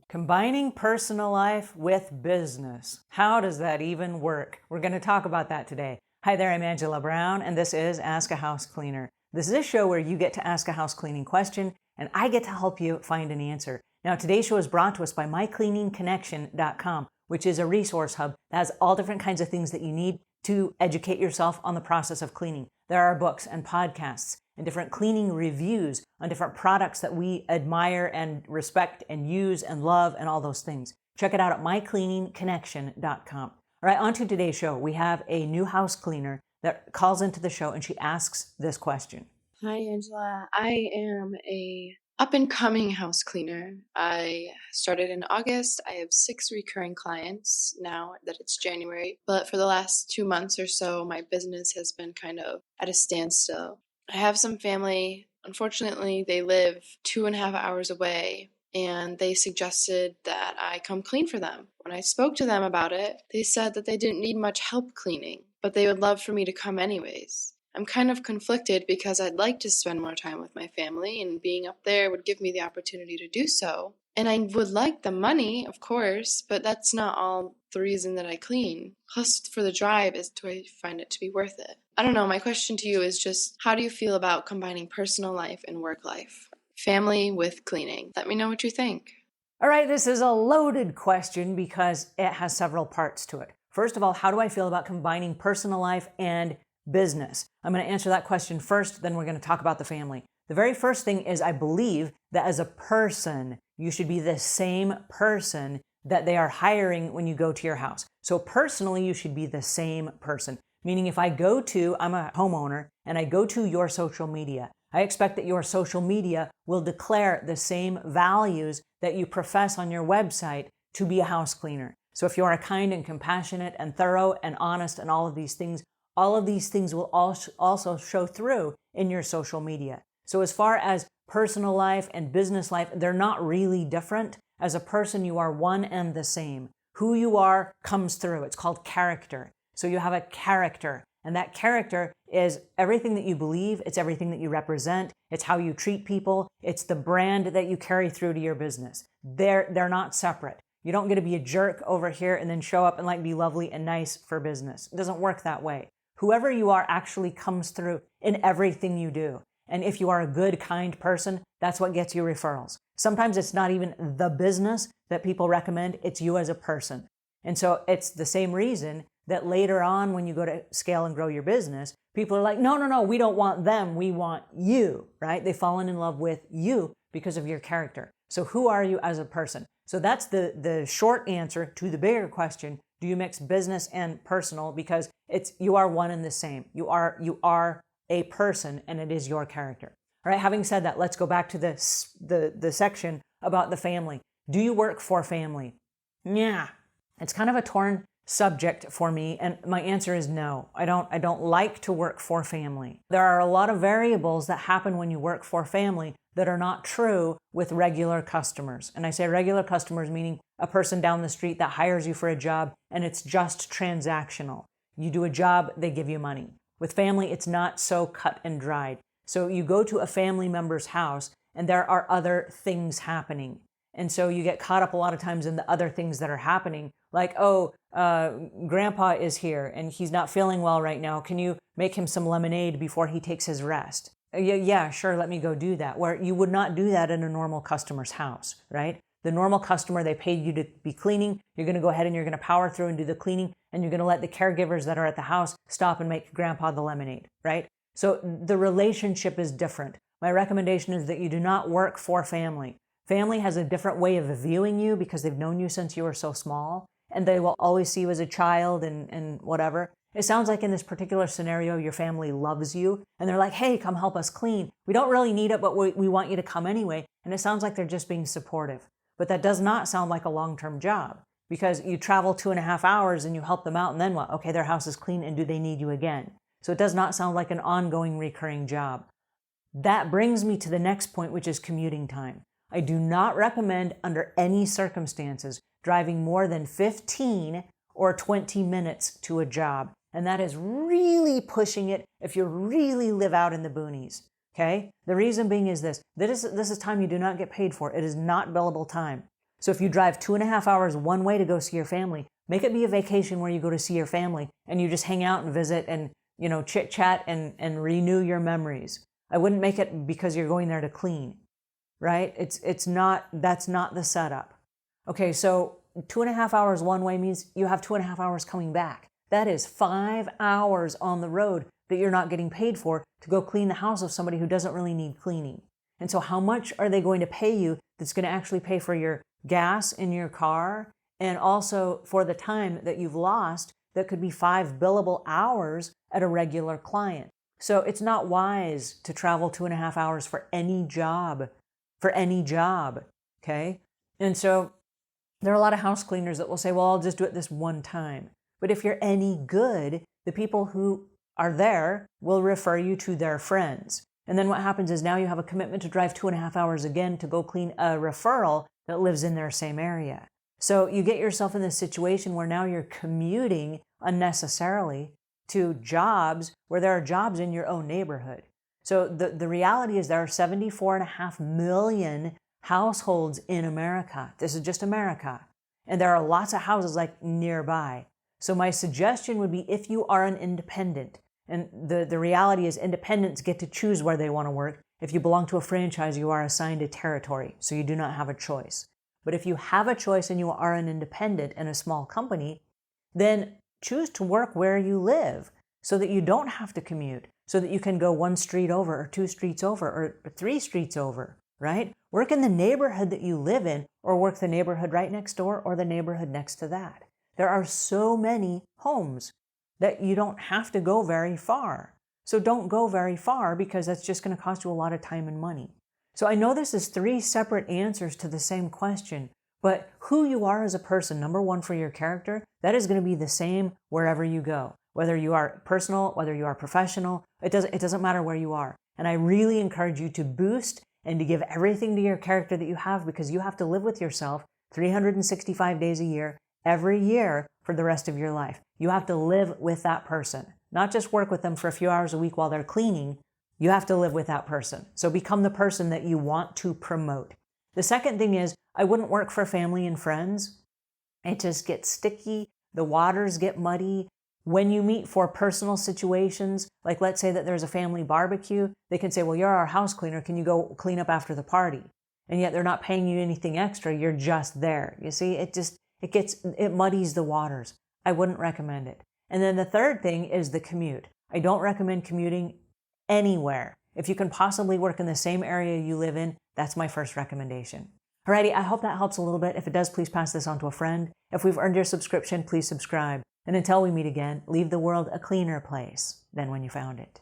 Combining personal life with business. How does that even work? We're going to talk about that today. Hi there, I'm Angela Brown, and this is Ask a House Cleaner. This is a show where you get to ask a house cleaning question, and I get to help you find an answer. Now, today's show is brought to us by mycleaningconnection.com, which is a resource hub that has all different kinds of things that you need to educate yourself on the process of cleaning. There are books and podcasts and different cleaning reviews on different products that we admire and respect and use and love and all those things. Check it out at mycleaningconnection.com. All right, on to today's show. We have a new house cleaner that calls into the show and she asks this question. Hi, Angela. I am a up-and-coming house cleaner. I started in August. I have 6 recurring clients now that it's January. But for the last 2 months or so, my business has been kind of at a standstill. I have some family. Unfortunately, they live 2.5 hours away, and they suggested that I come clean for them. When I spoke to them about it, they said that they didn't need much help cleaning, but they would love for me to come anyways. I'm kind of conflicted because I'd like to spend more time with my family, and being up there would give me the opportunity to do so. And I would like the money, of course, but that's not all the reason that I clean. Plus, for the drive, do I find it to be worth it? I don't know. My question to you is just, how do you feel about combining personal life and work life? Family with cleaning. Let me know what you think. All right, this is a loaded question because it has several parts to it. First of all, how do I feel about combining personal life and business? I'm going to answer that question first, then we're going to talk about the family. The very first thing is I believe that as a person, you should be the same person that they are hiring when you go to your house. So personally, you should be the same person. Meaning if I'm a homeowner, and I go to your social media, I expect that your social media will declare the same values that you profess on your website to be a house cleaner. So if you are kind and compassionate and thorough and honest and all of these things will also show through in your social media. So as far as personal life and business life, they're not really different. As a person, you are one and the same. Who you are comes through. It's called character. So you have a character, and that character is everything that you believe. It's everything that you represent. It's how you treat people. It's the brand that you carry through to your business. They're not separate. You don't get to be a jerk over here and then show up and be lovely and nice for business. It doesn't work that way. Whoever you are actually comes through in everything you do. And if you are a good, kind person, that's what gets you referrals. Sometimes it's not even the business that people recommend, it's you as a person. And so it's the same reason that later on when you go to scale and grow your business, people are like, no, we don't want them, we want you, right? They've fallen in love with you because of your character. So who are you as a person? So that's the short answer to the bigger question. Do you mix business and personal? Because you are one and the same. You are a person, and it is your character. All right, having said that, let's go back to the section about the family. Do you work for family? Yeah, it's kind of a torn subject for me, and my answer is no. I don't like to work for family. There are a lot of variables that happen when you work for family that are not true with regular customers. And I say regular customers meaning a person down the street that hires you for a job and it's just transactional. You do a job, they give you money. With family, it's not so cut and dried. So you go to a family member's house and there are other things happening. And so you get caught up a lot of times in the other things that are happening. Like, grandpa is here and he's not feeling well right now. Can you make him some lemonade before he takes his rest? Yeah, sure, let me go do that. Where you would not do that in a normal customer's house, right? The normal customer, they paid you to be cleaning. You're going to go ahead and you're going to power through and do the cleaning, and you're going to let the caregivers that are at the house stop and make grandpa the lemonade, right? So the relationship is different. My recommendation is that you do not work for family. Family has a different way of viewing you because they've known you since you were so small, and they will always see you as a child and whatever. It sounds like in this particular scenario, your family loves you and they're like, hey, come help us clean. We don't really need it, but we want you to come anyway. And it sounds like they're just being supportive. But that does not sound like a long-term job because you travel 2.5 hours and you help them out and then what? Okay, their house is clean and do they need you again? So it does not sound like an ongoing recurring job. That brings me to the next point, which is commuting time. I do not recommend under any circumstances driving more than 15 or 20 minutes to a job. And that is really pushing it if you really live out in the boonies. Okay? The reason being is this is time you do not get paid for. It is not billable time. So if you drive 2.5 hours one way to go see your family, make it be a vacation where you go to see your family and you just hang out and visit and, chit chat and renew your memories. I wouldn't make it because you're going there to clean, right? That's not the setup. Okay, so 2.5 hours one way means you have 2.5 hours coming back. That is 5 hours on the road that you're not getting paid for to go clean the house of somebody who doesn't really need cleaning. And so how much are they going to pay you that's going to actually pay for your gas in your car and also for the time that you've lost that could be 5 billable hours at a regular client? So it's not wise to travel 2.5 hours for any job, okay? And so there are a lot of house cleaners that will say, well, I'll just do it this one time. But if you're any good, the people who are there will refer you to their friends. And then what happens is now you have a commitment to drive 2.5 hours again to go clean a referral that lives in their same area. So you get yourself in this situation where now you're commuting unnecessarily to jobs where there are jobs in your own neighborhood. So the reality is there are 74.5 million households in America. This is just America. And there are lots of houses like nearby. So my suggestion would be if you are an independent, and the reality is independents get to choose where they want to work. If you belong to a franchise, you are assigned a territory, so you do not have a choice. But if you have a choice and you are an independent in a small company, then choose to work where you live so that you don't have to commute, so that you can go 1 street over or 2 streets over or 3 streets over, right? Work in the neighborhood that you live in, or work the neighborhood right next door or the neighborhood next to that. There are so many homes that you don't have to go very far. So don't go very far because that's just going to cost you a lot of time and money. So I know this is 3 separate answers to the same question, but who you are as a person, number 1 for your character, that is going to be the same wherever you go. Whether you are personal, whether you are professional, it doesn't matter where you are. And I really encourage you to boost and to give everything to your character that you have, because you have to live with yourself 365 days a year, every year for the rest of your life. You have to live with that person, not just work with them for a few hours a week while they're cleaning. You have to live with that person. So become the person that you want to promote. The second thing is, I wouldn't work for family and friends. It just gets sticky. The waters get muddy. When you meet for personal situations, like let's say that there's a family barbecue, they can say, well, you're our house cleaner. Can you go clean up after the party? And yet they're not paying you anything extra. You're just there. You see, it muddies the waters. I wouldn't recommend it. And then the third thing is the commute. I don't recommend commuting anywhere. If you can possibly work in the same area you live in, that's my first recommendation. Alrighty, I hope that helps a little bit. If it does, please pass this on to a friend. If we've earned your subscription, please subscribe. And until we meet again, leave the world a cleaner place than when you found it.